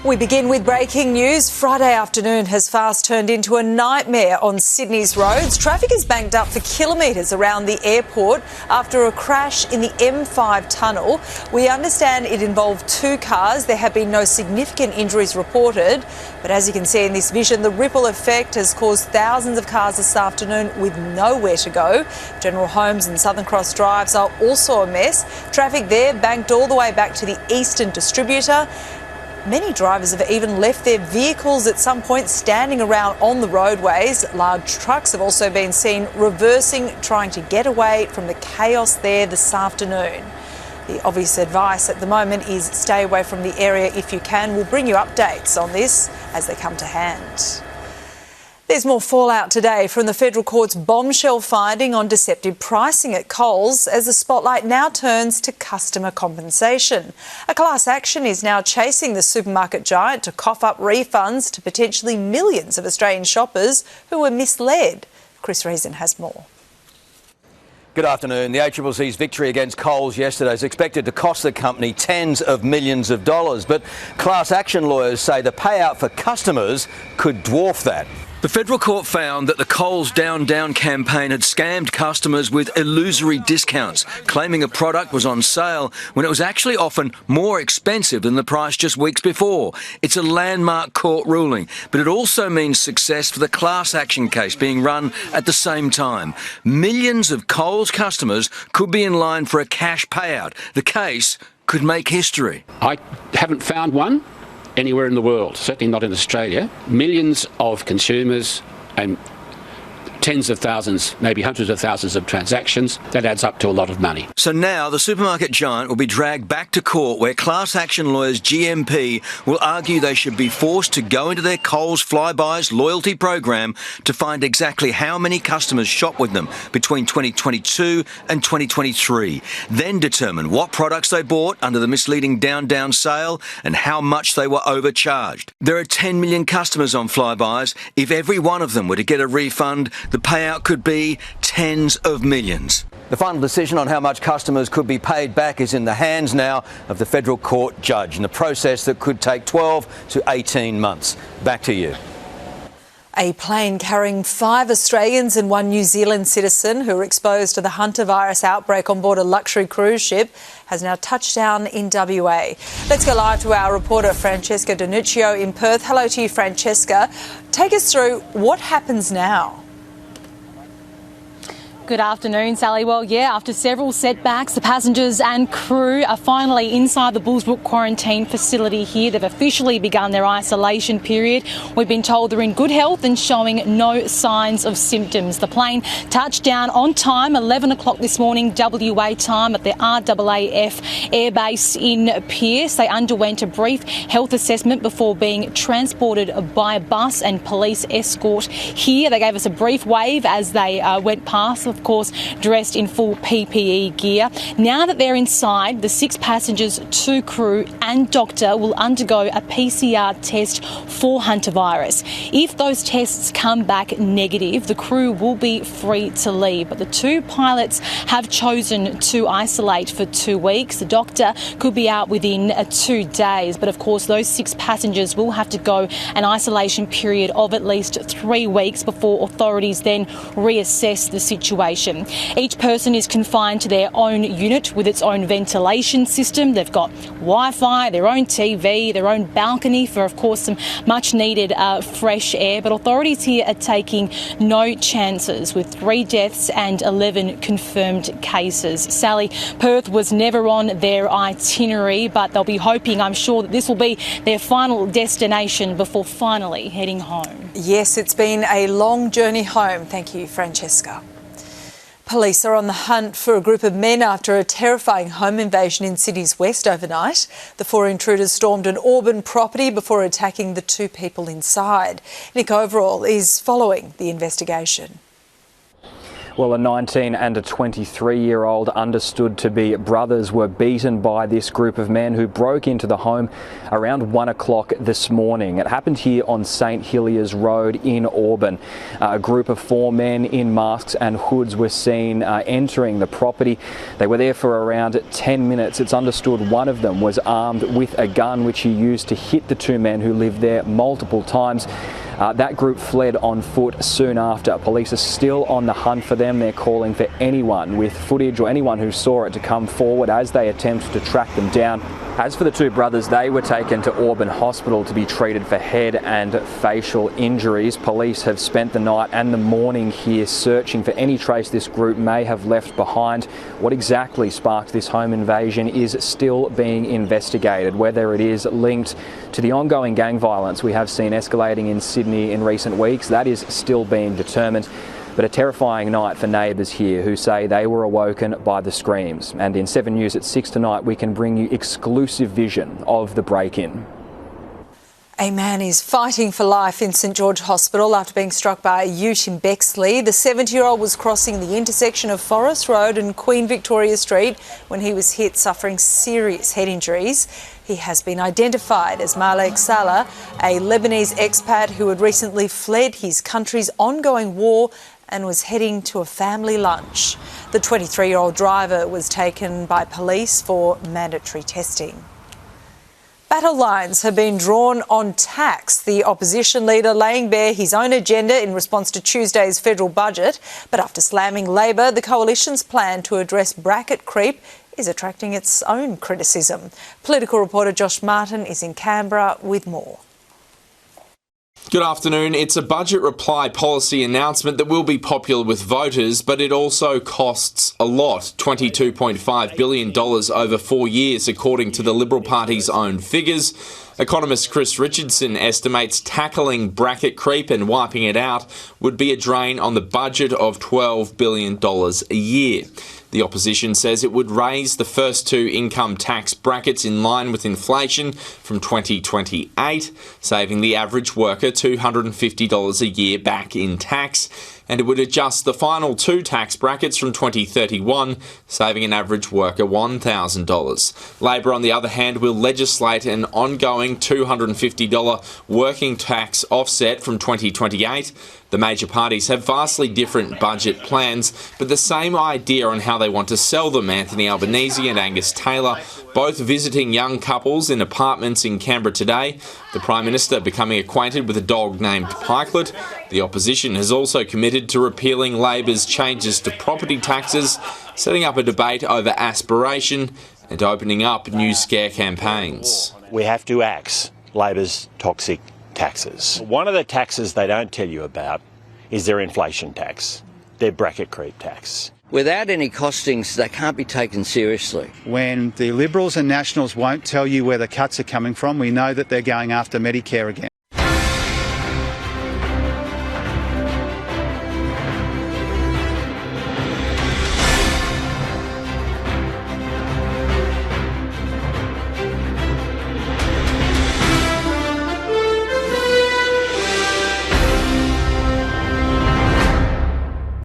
We begin with breaking news. Friday afternoon has fast turned into a nightmare on Sydney's roads. Traffic is banked up for kilometres around the airport after a crash in the M5 tunnel. We understand it involved two cars. There have been no significant injuries reported. But as you can see in this vision, the ripple effect has caused thousands of cars this afternoon with nowhere to go. General Homes and Southern Cross Drives are also a mess. Traffic there banked all the way back to the Eastern Distributor. Many drivers have even left their vehicles at some point standing around on the roadways. Large trucks have also been seen reversing, trying to get away from the chaos there this afternoon. The obvious advice at the moment is stay away from the area if you can. We'll bring you updates on this as they come to hand. There's more fallout today from the Federal Court's bombshell finding on deceptive pricing at Coles as the spotlight now turns to customer compensation. A class action is now chasing the supermarket giant to cough up refunds to potentially millions of Australian shoppers who were misled. Chris Reason has more. Good afternoon. The ACCC's victory against Coles yesterday is expected to cost the company tens of millions of dollars, but class action lawyers say the payout for customers could dwarf that. The Federal Court found that the Coles Down Down campaign had scammed customers with illusory discounts, claiming a product was on sale when it was actually often more expensive than the price just weeks before. It's a landmark court ruling, but it also means success for the class action case being run at the same time. Millions of Coles customers could be in line for a cash payout. The case could make history. I haven't found one anywhere in the world, certainly not in Australia. Millions of consumers and tens of thousands, maybe hundreds of thousands of transactions. That adds up to a lot of money. So now the supermarket giant will be dragged back to court where class action lawyers GMP will argue they should be forced to go into their Coles Flybuys loyalty program to find exactly how many customers shop with them between 2022 and 2023. Then determine what products they bought under the misleading Down Down sale and how much they were overcharged. There are 10 million customers on Flybuys. If every one of them were to get a refund, the payout could be tens of millions. The final decision on how much customers could be paid back is in the hands now of the federal court judge in a process that could take 12 to 18 months. Back to you. A plane carrying 5 Australians and 1 New Zealand citizen who were exposed to the Hantavirus outbreak on board a luxury cruise ship has now touched down in WA. Let's go live to our reporter Francesca Danuccio in Perth. Hello to you, Francesca. Take us through what happens now. Good afternoon, Sally. Well, yeah, after several setbacks, the passengers and crew are finally inside the Bullsbrook quarantine facility here. They've officially begun their isolation period. We've been told they're in good health and showing no signs of symptoms. The plane touched down on time, 11 o'clock this morning, WA time, at the RAAF airbase in Pearce. They underwent a brief health assessment before being transported by bus and police escort here. They gave us a brief wave as they went past, of course, dressed in full PPE gear. Now that they're inside, the 6 passengers, 2 crew and doctor will undergo a PCR test for Hantavirus. If those tests come back negative, the crew will be free to leave. But the 2 pilots have chosen to isolate for 2 weeks. The doctor could be out within 2 days. But of course, those 6 passengers will have to go an isolation period of at least 3 weeks before authorities then reassess the situation. Each person is confined to their own unit with its own ventilation system. They've got Wi-Fi, their own TV, their own balcony for, of course, some much needed fresh air. But authorities here are taking no chances with 3 deaths and 11 confirmed cases. Sally, Perth was never on their itinerary, but they'll be hoping, I'm sure, that this will be their final destination before finally heading home. Yes, it's been a long journey home. Thank you, Francesca. Police are on the hunt for a group of men after a terrifying home invasion in Sydney's west overnight. The 4 intruders stormed an Auburn property before attacking the 2 people inside. Nick Overall is following the investigation. Well, a 19 and a 23-year-old understood to be brothers were beaten by this group of men who broke into the home around 1 o'clock this morning. It happened here on St Hilliers Road in Auburn. A group of 4 men in masks and hoods were seen entering the property. They were there for around 10 minutes. It's understood one of them was armed with a gun which he used to hit the 2 men who lived there multiple times. That group fled on foot soon after. Police are still on the hunt for them. They're calling for anyone with footage or anyone who saw it to come forward as they attempt to track them down. As for the 2 brothers, they were taken to Auburn Hospital to be treated for head and facial injuries. Police have spent the night and the morning here searching for any trace this group may have left behind. What exactly sparked this home invasion is still being investigated, whether it is linked to the ongoing gang violence we have seen escalating in Sydney in recent weeks. That is still being determined. But a terrifying night for neighbours here who say they were awoken by the screams. And in 7 News at 6 tonight, we can bring you exclusive vision of the break-in. A man is fighting for life in St George Hospital after being struck by a ute in Bexley. The 70-year-old was crossing the intersection of Forest Road and Queen Victoria Street when he was hit, suffering serious head injuries. He has been identified as Malek Salah, a Lebanese expat who had recently fled his country's ongoing war and was heading to a family lunch. The 23-year-old driver was taken by police for mandatory testing. Battle lines have been drawn on tax, the opposition leader laying bare his own agenda in response to Tuesday's federal budget. But after slamming Labor, the coalition's plan to address bracket creep is attracting its own criticism. Political reporter Josh Martin is in Canberra with more. Good afternoon. It's a budget reply policy announcement that will be popular with voters, but it also costs a lot, $22.5 billion over 4 years, according to the Liberal Party's own figures. Economist Chris Richardson estimates tackling bracket creep and wiping it out would be a drain on the budget of $12 billion a year. The opposition says it would raise the first 2 income tax brackets in line with inflation from 2028, saving the average worker $250 a year back in tax, and it would adjust the final 2 tax brackets from 2031, saving an average worker $1,000. Labor, on the other hand, will legislate an ongoing $250 working tax offset from 2028. The major parties have vastly different budget plans, but the same idea on how they want to sell them. Anthony Albanese and Angus Taylor both visiting young couples in apartments in Canberra today. The Prime Minister becoming acquainted with a dog named Pikelet. The opposition has also committed to repealing Labor's changes to property taxes, setting up a debate over aspiration and opening up new scare campaigns. We have to axe Labor's toxic taxes. One of the taxes they don't tell you about is their inflation tax, their bracket creep tax. Without any costings, they can't be taken seriously. When the Liberals and Nationals won't tell you where the cuts are coming from, we know that they're going after Medicare again.